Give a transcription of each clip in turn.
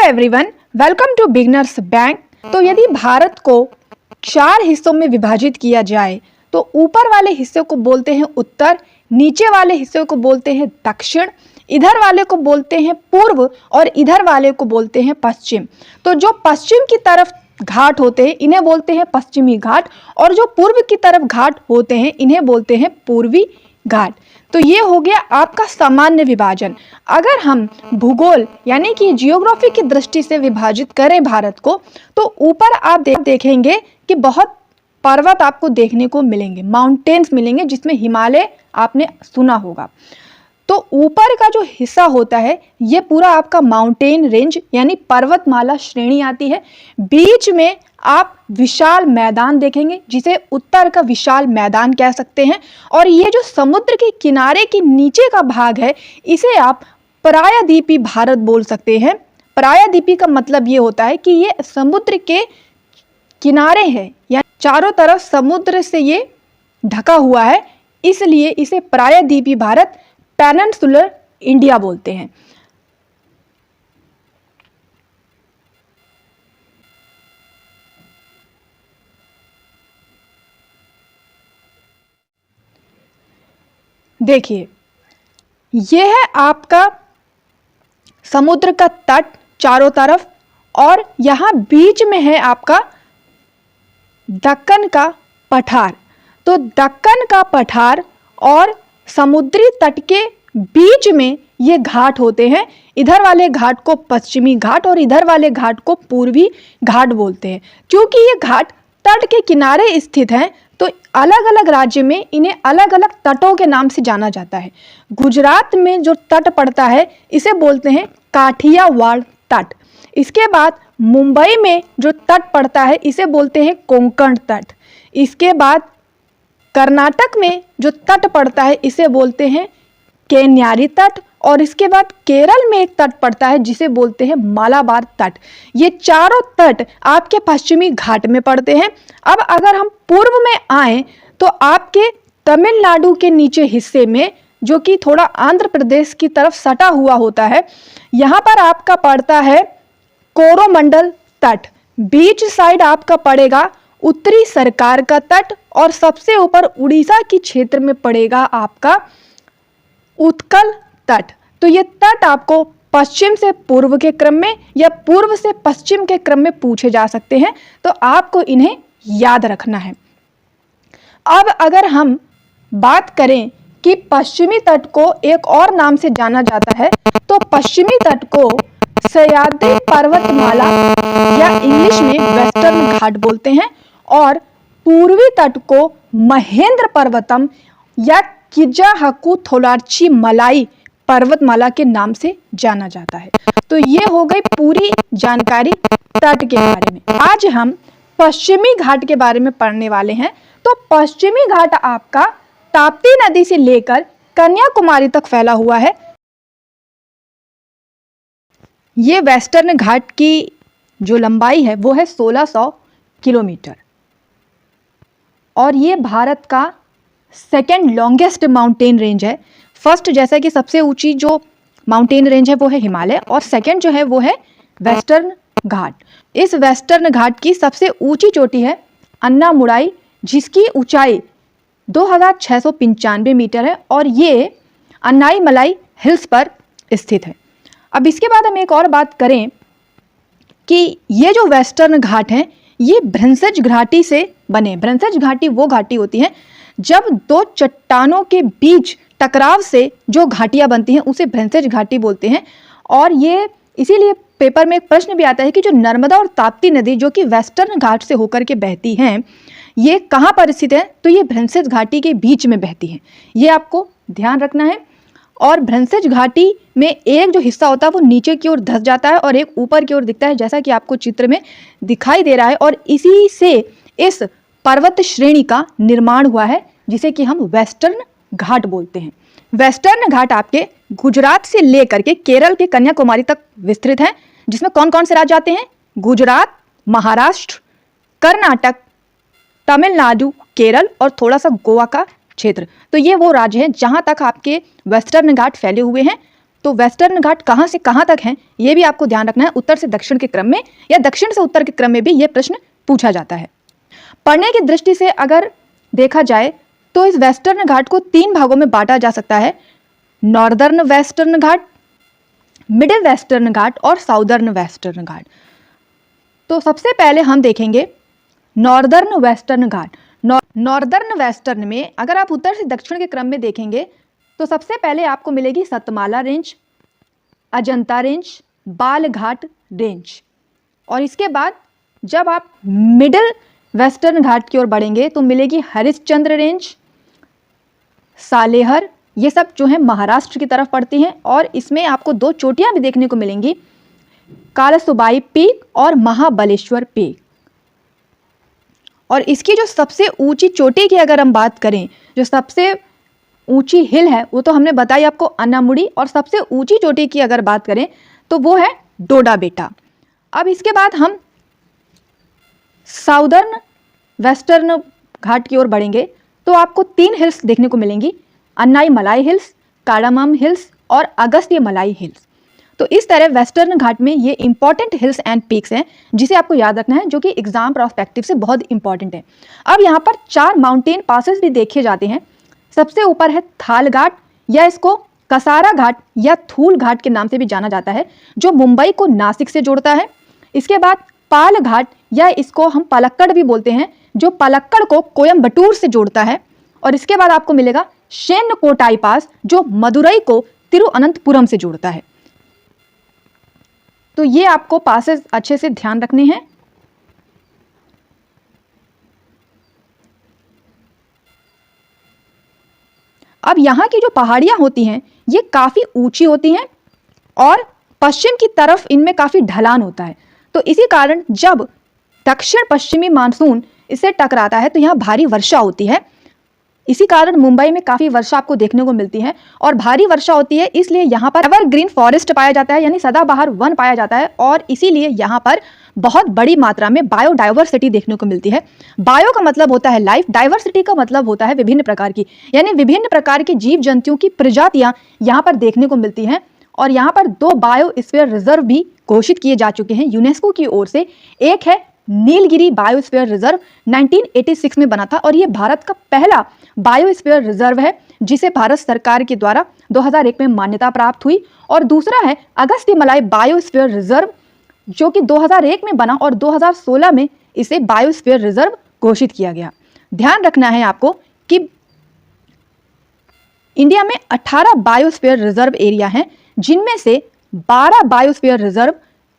Everyone, welcome to beginners bank. तो यदि भारत को 4 हिस्सों में विभाजित किया जाए तो ऊपर वाले हिस्से को बोलते हैं उत्तर, नीचे वाले हिस्से को बोलते हैं दक्षिण, इधर वाले को बोलते हैं पूर्व और इधर वाले को बोलते हैं पश्चिम। तो जो पश्चिम की तरफ घाट होते हैं इन्हें बोलते हैं पश्चिमी घाट और जो पूर्व की तरफ घाट होते हैं इन्हें बोलते हैं पूर्वी घाट। तो ये हो गया आपका सामान्य विभाजन। अगर हम भूगोल यानी कि जियोग्राफी की दृष्टि से विभाजित करें भारत को, तो ऊपर आप देखेंगे कि बहुत पर्वत आपको देखने को मिलेंगे, माउंटेन्स मिलेंगे, जिसमें हिमालय आपने सुना होगा। तो ऊपर का जो हिस्सा होता है ये पूरा आपका माउंटेन रेंज यानी पर्वतमाला श्रेणी आती है। बीच में आप विशाल मैदान देखेंगे जिसे उत्तर का विशाल मैदान कह सकते हैं। और ये जो समुद्र के किनारे के नीचे का भाग है इसे आप प्रायद्वीपीय भारत बोल सकते हैं। प्रायद्वीपीय का मतलब ये होता है कि ये समुद्र के किनारे है या चारों तरफ समुद्र से ये ढका हुआ है, इसलिए इसे प्रायद्वीपीय भारत पेनिनसुलर इंडिया बोलते हैं। देखिए, यह है आपका समुद्र का तट चारों तरफ और यहां बीच में है आपका दक्कन का पठार। तो दक्कन का पठार और समुद्री तट के बीच में ये घाट होते हैं। इधर वाले घाट को पश्चिमी घाट और इधर वाले घाट को पूर्वी घाट बोलते हैं। क्योंकि ये घाट तट के किनारे स्थित हैं तो अलग अलग राज्य में इन्हें अलग अलग तटों के नाम से जाना जाता है। गुजरात में जो तट पड़ता है इसे बोलते हैं काठियावाड़ तट। इसके बाद मुंबई में जो तट पड़ता है इसे बोलते हैं कोंकण तट। इसके बाद कर्नाटक में जो तट पड़ता है इसे बोलते हैं केन्यारी तट और इसके बाद केरल में एक तट पड़ता है जिसे बोलते हैं मालाबार तट। ये चारों तट आपके पश्चिमी घाट में पड़ते हैं। अब अगर हम पूर्व में आए तो आपके तमिलनाडु के नीचे हिस्से में जो कि थोड़ा आंध्र प्रदेश की तरफ सटा हुआ होता है, यहाँ पर आपका पड़ता है कोरोमंडल तट। बीच साइड आपका पड़ेगा उत्तरी सरकार का तट और सबसे ऊपर उड़ीसा की क्षेत्र में पड़ेगा आपका उत्कल तट। तो ये तट आपको पश्चिम से पूर्व के क्रम में या पूर्व से पश्चिम के क्रम में पूछे जा सकते हैं, तो आपको इन्हें याद रखना है। अब अगर हम बात करें कि पश्चिमी तट को एक और नाम से जाना जाता है, तो पश्चिमी तट को सह्याद्री पर्वतमाला या इंग्लिश में वेस्टर्न घाट बोलते हैं और पूर्वी तट को महेंद्र पर्वतम या किजाहकू थोलार्ची मलाई पर्वतमाला के नाम से जाना जाता है। तो ये हो गई पूरी जानकारी तट के बारे में। आज हम पश्चिमी घाट के बारे में पढ़ने वाले हैं। तो पश्चिमी घाट आपका ताप्ती नदी से लेकर कन्याकुमारी तक फैला हुआ है। ये वेस्टर्न घाट की जो लंबाई है वो है 1600 किलोमीटर और ये भारत का सेकेंड लॉन्गेस्ट माउंटेन रेंज है। फर्स्ट जैसा कि सबसे ऊंची जो माउंटेन रेंज है वो है हिमालय और सेकेंड जो है वो है वेस्टर्न घाट। इस वेस्टर्न घाट की सबसे ऊंची चोटी है अन्नामुड़ाई जिसकी ऊंचाई 2695 मीटर है और ये अन्नाईमलाई हिल्स पर स्थित है। अब इसके बाद हम एक और बात करें कि ये जो वेस्टर्न घाट हैं ये भ्रंशज घाटी से बने। भ्रंशज घाटी वो घाटी होती है जब दो चट्टानों के बीच टकराव से जो घाटियां बनती हैं उसे भ्रंशज घाटी बोलते हैं। और ये इसीलिए पेपर में एक प्रश्न भी आता है कि जो नर्मदा और ताप्ती नदी जो कि वेस्टर्न घाट से होकर के बहती हैं ये कहाँ पर स्थित है, तो ये भ्रंशज घाटी के बीच में बहती हैं। ये आपको ध्यान रखना है। और भ्रंशज घाटी में एक जो हिस्सा होता है वो नीचे की ओर धंस जाता है और एक ऊपर की ओर दिखता है जैसा कि आपको चित्र में दिखाई दे रहा है। और इसी से इस पर्वत श्रेणी का निर्माण हुआ है जिसे कि हम वेस्टर्न घाट बोलते हैं। वेस्टर्न घाट आपके गुजरात से लेकर के केरल के कन्याकुमारी तक विस्तृत है, जिसमें कौन कौन से राज्य आते हैं? गुजरात, महाराष्ट्र, कर्नाटक, तमिलनाडु, केरल और थोड़ा सा गोवा का क्षेत्र। तो ये वो राज्य हैं जहां तक आपके वेस्टर्न घाट फैले हुए हैं। तो वेस्टर्न घाट कहाँ से कहाँ तक हैं ये भी आपको ध्यान रखना है। उत्तर से दक्षिण के क्रम में या दक्षिण से उत्तर के क्रम में भी ये प्रश्न पूछा जाता है। पढ़ने की दृष्टि से अगर देखा जाए तो इस वेस्टर्न घाट को 3 भागों में बांटा जा सकता है, नॉर्दर्न वेस्टर्न घाट, मिडिल वेस्टर्न घाट और साउदर्न वेस्टर्न घाट। तो सबसे पहले हम देखेंगे नॉर्दर्न वेस्टर्न घाट। नॉर्दर्न वेस्टर्न में अगर आप उत्तर से दक्षिण के क्रम में देखेंगे तो सबसे पहले आपको मिलेगी Satmala range, Ajanta range, Balaghat range, और इसके बाद जब आप मिडिल वेस्टर्न घाट की ओर बढ़ेंगे तो मिलेगी हरिश्चंद्र रेंज, सालेहर, ये सब जो है महाराष्ट्र की तरफ पड़ती हैं। और इसमें आपको 2 चोटियां भी देखने को मिलेंगी, कालसुबाई पीक और महाबलेश्वर पीक। और इसकी जो सबसे ऊंची चोटी की अगर हम बात करें, जो सबसे ऊंची हिल है वो तो हमने बताई आपको अन्नामुड़ी, और सबसे ऊंची चोटी की अगर बात करें तो वो है डोडा बेटा। अब इसके बाद हम साउदर्न वेस्टर्न घाट की ओर बढ़ेंगे तो आपको 3 हिल्स देखने को मिलेंगी, अन्नाई मलाई हिल्स, काडामम हिल्स और अगस्त्य मलाई हिल्स। तो इस तरह वेस्टर्न घाट में ये इंपॉर्टेंट हिल्स एंड पीक्स हैं जिसे आपको याद रखना है, जो कि एग्जाम पर्सपेक्टिव से बहुत इंपॉर्टेंट है। अब यहाँ पर 4 माउंटेन पासेस भी देखे जाते हैं। सबसे ऊपर है थाल घाट, या इसको कसारा घाट या थूल घाट के नाम से भी जाना जाता है, जो मुंबई को नासिक से जोड़ता है। इसके बाद पाल घाट, या इसको हम पलक्कड़ भी बोलते हैं, जो पलक्कड़ को कोयम्बटूर से जोड़ता है। और इसके बाद आपको मिलेगा शेनकोटाई पास, जो मदुरई को तिरुअनंतपुरम से जोड़ता है। तो ये आपको पासेस अच्छे से ध्यान रखने हैं। अब यहाँ की जो पहाड़ियाँ होती हैं ये काफ़ी ऊंची होती हैं और पश्चिम की तरफ इनमें काफ़ी ढलान होता है। तो इसी कारण जब दक्षिण पश्चिमी मानसून इससे टकराता है तो यहाँ भारी वर्षा होती है। इसी कारण मुंबई में काफ़ी वर्षा आपको देखने को मिलती है, और भारी वर्षा होती है इसलिए यहाँ पर एवरग्रीन फॉरेस्ट पाया जाता है, यानी सदाबहार वन पाया जाता है, और इसीलिए यहाँ पर बहुत बड़ी मात्रा में बायोडाइवर्सिटी देखने को मिलती है। बायो का मतलब होता है लाइफ, डाइवर्सिटी का मतलब होता है विभिन्न प्रकार की, यानी विभिन्न प्रकार के जीव जंतुओं की प्रजातियां यहाँ पर देखने को मिलती हैं। और यहाँ पर 2 बायोस्फीयर रिजर्व भी घोषित किए जा चुके हैं यूनेस्को की ओर से। एक है नीलगिरी बायोस्फीयर रिजर्व, 1986 में बना था, और ये भारत का पहला बायोस्फीयर रिजर्व है जिसे भारत सरकार के द्वारा 2001 में मान्यता प्राप्त हुई। और दूसरा है अगस्त्यमलाई बायोस्फीयर रिजर्व, जो कि 2001 में बना और 2016 में इसे बायोस्फीयर रिजर्व घोषित किया गया। ध्यान रखना है आपको कि इंडिया में 18 बायोस्फीयर रिजर्व एरिया हैं, जिनमें से 12 बायोस्फीयर रिजर्व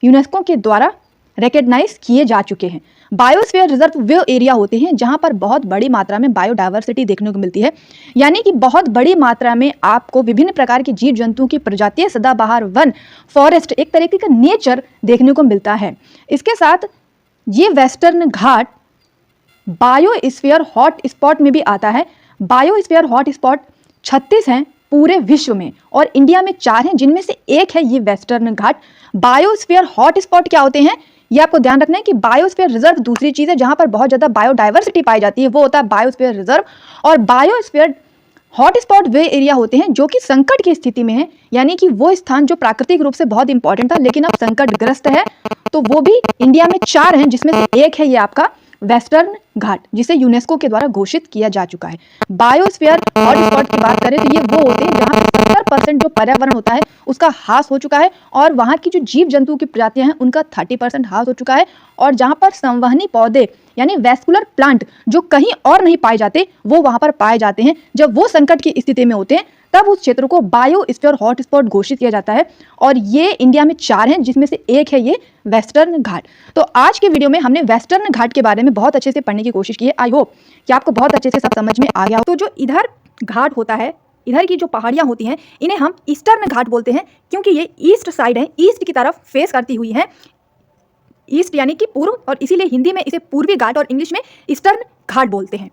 यूनेस्को के द्वारा रिकॉग्नाइज किए जा चुके हैं। बायोस्फीयर रिजर्व वो एरिया होते हैं जहां पर बहुत बड़ी मात्रा में बायोडाइवर्सिटी देखने को मिलती है, यानी कि बहुत बड़ी मात्रा में आपको विभिन्न प्रकार के जीव जंतुओं की प्रजातियां, सदाबहार वन, फॉरेस्ट, एक तरीके का नेचर देखने को मिलता है। इसके साथ ये वेस्टर्न घाट बायोस्फीयर हॉट स्पॉट में भी आता है। बायोस्फीयर हॉट स्पॉट 36 हैं पूरे विश्व में, और इंडिया में 4 हैं, जिनमें से एक है ये वेस्टर्न घाट। बायोस्फीयर हॉट स्पॉट क्या होते हैं ये आपको ध्यान रखना है कि बायोस्फीयर रिजर्व दूसरी चीज है जहां पर बहुत ज्यादा बायोडाइवर्सिटी पाई जाती है, वो होता है बायोस्फीयर रिजर्व। और बायोस्फीयर हॉट स्पॉट वे एरिया होते हैं जो कि संकट की स्थिति में है, यानी कि वो स्थान जो प्राकृतिक रूप से बहुत इंपॉर्टेंट था लेकिन अब संकटग्रस्त है। तो वो भी इंडिया में 4 हैं, जिसमें से एक है ये आपका वेस्टर्न घाट, जिसे यूनेस्को के द्वारा घोषित किया जा चुका है। बायोस्फीयर हॉट स्पॉट की बात करें तो ये वो होते हैं जहां 70% जो पर्यावरण होता है उसका ह्रास हो चुका है, और वहां की जो जीव जंतुओं की प्रजातियां हैं उनका 30% ह्रास हो चुका है, और जहां पर संवहनी पौधे यानी वैस्कुलर प्लांट जो कहीं और नहीं पाए जाते वो वहां पर पाए जाते हैं। जब वो संकट की स्थिति में होते हैं तब उस क्षेत्र को बायोस्फीयर हॉट स्पॉट घोषित किया जाता है, और ये इंडिया में 4 हैं, जिसमें से एक है ये वेस्टर्न घाट। तो आज के वीडियो में हमने वेस्टर्न घाट के बारे में बहुत अच्छे से पढ़ने की कोशिश की है। आई होप कि आपको बहुत अच्छे से सब समझ में आ गया हो। तो जो इधर घाट होता है, इधर की जो पहाड़ियां होती हैं, इन्हें हम ईस्टर्न घाट बोलते हैं, क्योंकि ये ईस्ट साइड है, ईस्ट की तरफ फेस करती हुई है, ईस्ट यानी कि पूर्व, और इसीलिए हिंदी में इसे पूर्वी घाट और इंग्लिश में ईस्टर्न घाट बोलते हैं।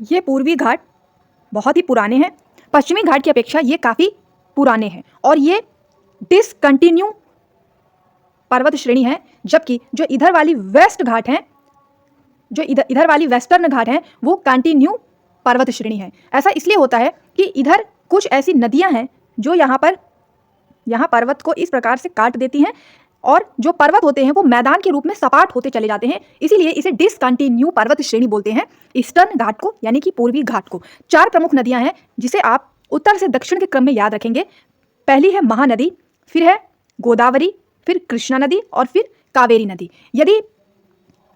ये पूर्वी घाट बहुत ही पुराने हैं, पश्चिमी घाट की अपेक्षा ये काफ़ी पुराने हैं, और ये डिसकंटिन्यू पर्वत श्रेणी है, जबकि जो इधर वाली वेस्ट घाट हैं जो इधर वाली वेस्टर्न घाट है वो कंटिन्यू पर्वत श्रेणी है। ऐसा इसलिए होता है कि इधर कुछ ऐसी नदियां हैं जो यहाँ पर्वत को इस प्रकार से काट देती हैं और जो पर्वत होते हैं वो मैदान के रूप में सपाट होते चले जाते हैं, इसीलिए इसे डिसकंटिन्यू पर्वत श्रेणी बोलते हैं ईस्टर्न घाट को, यानी कि पूर्वी घाट को। 4 प्रमुख नदियां हैं जिसे आप उत्तर से दक्षिण के क्रम में याद रखेंगे। पहली है महानदी, फिर है गोदावरी, फिर कृष्णा नदी और फिर कावेरी नदी। यदि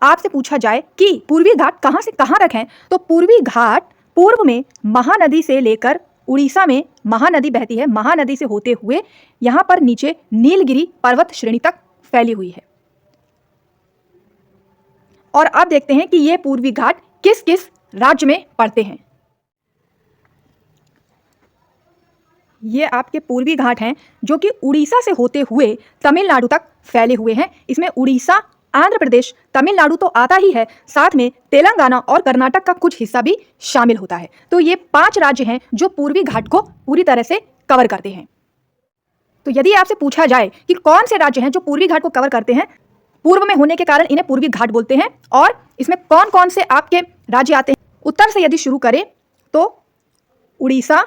आपसे पूछा जाए कि पूर्वी घाट कहाँ से कहाँ तक है, तो पूर्वी घाट पूर्व में महानदी से लेकर उड़ीसा में महानदी बहती है, महानदी से होते हुए यहाँ पर नीचे नीलगिरी पर्वत श्रेणी तक फैली हुई है। और अब देखते हैं कि ये पूर्वी घाट किस किस राज्य में पड़ते हैं। ये आपके पूर्वी घाट हैं जो कि उड़ीसा से होते हुए तमिलनाडु तक फैले हुए हैं। इसमें उड़ीसा, आंध्र प्रदेश, तमिलनाडु तो आता ही है, साथ में तेलंगाना और कर्नाटक का कुछ हिस्सा भी शामिल होता है। तो ये 5 राज्य हैं जो पूर्वी घाट को पूरी तरह से कवर करते हैं। तो यदि आपसे पूछा जाए कि कौन से राज्य हैं जो पूर्वी घाट को कवर करते हैं, पूर्व में होने के कारण इन्हें पूर्वी घाट बोलते हैं, और इसमें कौन कौन से आपके राज्य आते हैं, उत्तर से यदि शुरू करें तो उड़ीसा,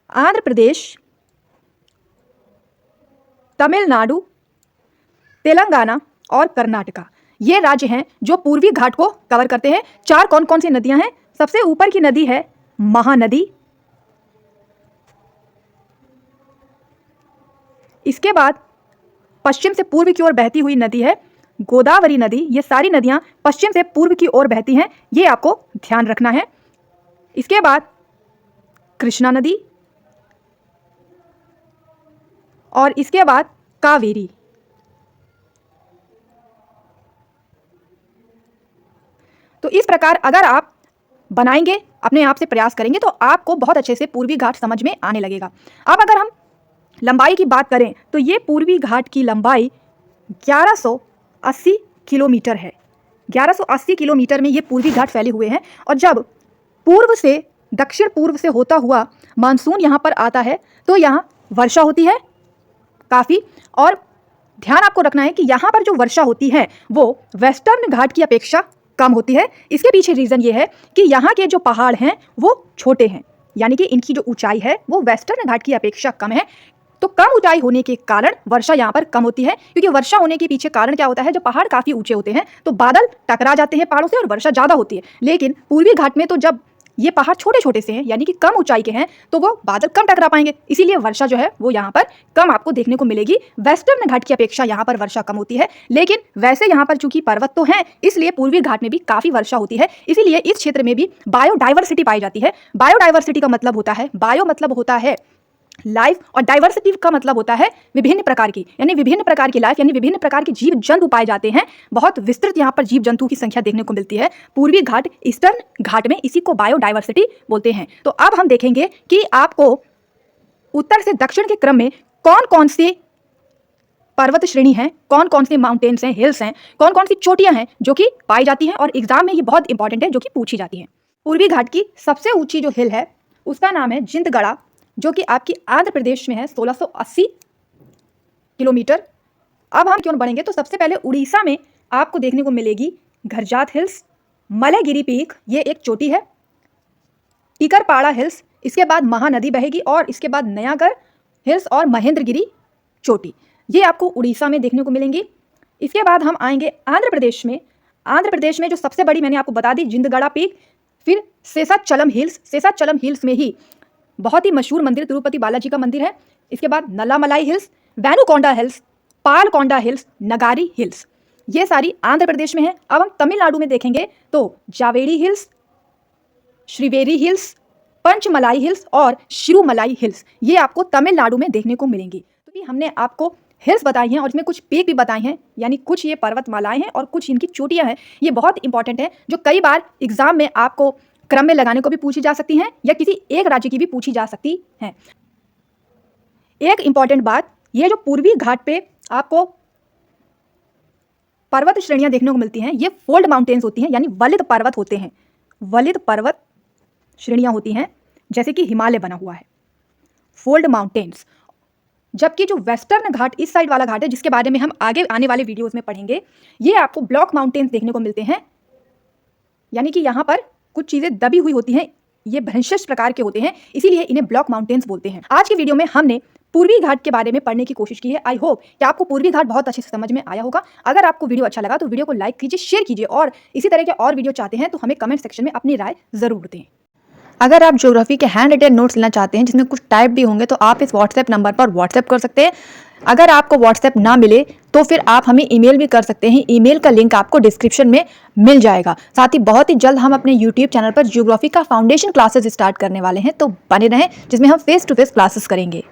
आंध्र प्रदेश, तमिलनाडु, तेलंगाना और कर्नाटका, ये राज्य हैं जो पूर्वी घाट को कवर करते हैं। 4 कौन कौन सी नदियां हैं? सबसे ऊपर की नदी है महानदी, इसके बाद पश्चिम से पूर्व की ओर बहती हुई नदी है गोदावरी नदी। ये सारी नदियां पश्चिम से पूर्व की ओर बहती हैं, ये आपको ध्यान रखना है। इसके बाद कृष्णा नदी और इसके बाद कावेरी। तो इस प्रकार अगर आप बनाएंगे, अपने आप से प्रयास करेंगे, तो आपको बहुत अच्छे से पूर्वी घाट समझ में आने लगेगा। अब अगर हम लंबाई की बात करें तो ये पूर्वी घाट की लंबाई 1180 किलोमीटर है। 1180 किलोमीटर में ये पूर्वी घाट फैले हुए हैं। और जब पूर्व से दक्षिण पूर्व से होता हुआ मानसून यहाँ पर आता है तो यहाँ वर्षा होती है काफ़ी। और ध्यान आपको रखना है कि यहाँ पर जो वर्षा होती है वो वेस्टर्न घाट की अपेक्षा कम होती है। इसके पीछे रीज़न ये है कि यहाँ के जो पहाड़ हैं वो छोटे हैं, यानी कि इनकी जो ऊंचाई है वो वेस्टर्न घाट की अपेक्षा कम है। तो कम ऊंचाई होने के कारण वर्षा यहाँ पर कम होती है, क्योंकि वर्षा होने के पीछे कारण क्या होता है, जो पहाड़ काफ़ी ऊंचे होते हैं तो बादल टकरा जाते हैं पहाड़ों से और वर्षा ज़्यादा होती है। लेकिन पूर्वी घाट में तो जब ये पहाड़ छोटे छोटे से हैं, यानी कि कम ऊंचाई के हैं, तो वो बादल कम टकरा पाएंगे, इसीलिए वर्षा जो है वो यहाँ पर कम आपको देखने को मिलेगी। वेस्टर्न घाट की अपेक्षा यहाँ पर वर्षा कम होती है। लेकिन वैसे यहाँ पर चूंकि पर्वत तो हैं, इसलिए पूर्वी घाट में भी काफ़ी वर्षा होती है, इसीलिए इस क्षेत्र में भी बायोडाइवर्सिटी पाई जाती है। बायोडाइवर्सिटी का मतलब होता है, बायो मतलब होता है लाइफ और डाइवर्सिटी का मतलब होता है विभिन्न प्रकार की, यानी विभिन्न प्रकार की लाइफ, यानी विभिन्न प्रकार के जीव जंतु पाए जाते हैं। बहुत विस्तृत यहाँ पर जीव जंतु की संख्या देखने को मिलती है पूर्वी घाट, ईस्टर्न घाट में, इसी को बायोडाइवर्सिटी बोलते हैं। तो अब हम देखेंगे कि आपको उत्तर से दक्षिण के क्रम में कौन कौन से पर्वत श्रेणी हैं, कौन कौन से माउंटेन्स हैं, हिल्स हैं, कौन कौन सी चोटियां हैं जो कि पाई जाती हैं और एग्जाम में ये बहुत इंपॉर्टेंट है, जो कि पूछी जाती हैं। पूर्वी घाट की सबसे ऊंची जो हिल है उसका नाम है जिंदगड़ा, जो कि आपकी आंध्र प्रदेश में है, 1680 किलोमीटर। अब हम क्यों बढ़ेंगे तो सबसे पहले उड़ीसा में आपको देखने को मिलेगी घरजात हिल्स, मलयगिरी पीक, ये एक चोटी है, टिकरपाड़ा हिल्स, इसके बाद महानदी बहेगी और इसके बाद नयागढ़ हिल्स और महेंद्रगिरी चोटी, ये आपको उड़ीसा में देखने को मिलेंगी। इसके बाद हम आएंगे आंध्र प्रदेश में। आंध्र प्रदेश में जो सबसे बड़ी मैंने आपको बता दी जिंदगड़ा पीक, फिर शेषाचलम हिल्स, शेषाचलम हिल्स में ही बहुत ही मशहूर मंदिर तिरुपति बालाजी का मंदिर है। इसके बाद Nallamalai hills, Vinukonda hills, Palkonda hills, Nagari hills, ये सारी आंध्र प्रदेश में है। अब हम तमिलनाडु में देखेंगे तो Zaveri hills, श्रीवेरी hills, Panchamalai hills और शिरुमलाई हिल्स, ये आपको तमिलनाडु में देखने को मिलेंगी। तो हमने आपको हिल्स बताई हैं और इसमें कुछ पीक भी बताए हैं, यानी कुछ ये पर्वतमालाएं हैं और कुछ इनकी चोटियां हैं। ये बहुत इंपॉर्टेंट है, जो कई बार एग्जाम में आपको क्रम में लगाने को भी पूछी जा सकती हैं या किसी एक राज्य की भी पूछी जा सकती हैं। एक इंपॉर्टेंट बात, ये जो पूर्वी घाट पे आपको पर्वत श्रेणियां देखने को मिलती हैं, ये फोल्ड माउंटेन्स होती हैं, यानी वलित पर्वत होते हैं, वलित पर्वत श्रेणियां होती हैं, जैसे कि हिमालय बना हुआ है, फोल्ड माउंटेन्स। जबकि जो वेस्टर्न घाट, इस साइड वाला घाट है, जिसके बारे में हम आगे आने वाले वीडियोस में पढ़ेंगे, ये आपको ब्लॉक माउंटेन्स देखने को मिलते हैं, यानी कि यहाँ पर कुछ चीज़ें दबी हुई होती हैं, ये भ्रंशस प्रकार के होते हैं, इसीलिए इन्हें ब्लॉक माउंटेन्स बोलते हैं। आज की वीडियो में हमने पूर्वी घाट के बारे में पढ़ने की कोशिश की है। आई होप कि आपको पूर्वी घाट बहुत अच्छे से समझ में आया होगा। अगर आपको वीडियो अच्छा लगा तो वीडियो को लाइक कीजिए, शेयर कीजिए और इसी तरह के और वीडियो चाहते हैं तो हमें कमेंट सेक्शन में अपनी राय जरूर दें। अगर आप ज्योग्राफी के हैंड रिटन नोट्स लेना चाहते हैं जिसमें कुछ टाइप भी होंगे तो आप इस व्हाट्सएप नंबर पर व्हाट्सएप कर सकते हैं। अगर आपको व्हाट्सएप ना मिले तो फिर आप हमें ईमेल भी कर सकते हैं। ईमेल का लिंक आपको डिस्क्रिप्शन में मिल जाएगा। साथ ही बहुत ही जल्द हम अपने यूट्यूब चैनल पर ज्योग्राफी का फाउंडेशन क्लासेस स्टार्ट करने वाले हैं, तो बने रहें जिसमें हम फेस टू फेस क्लासेस करेंगे।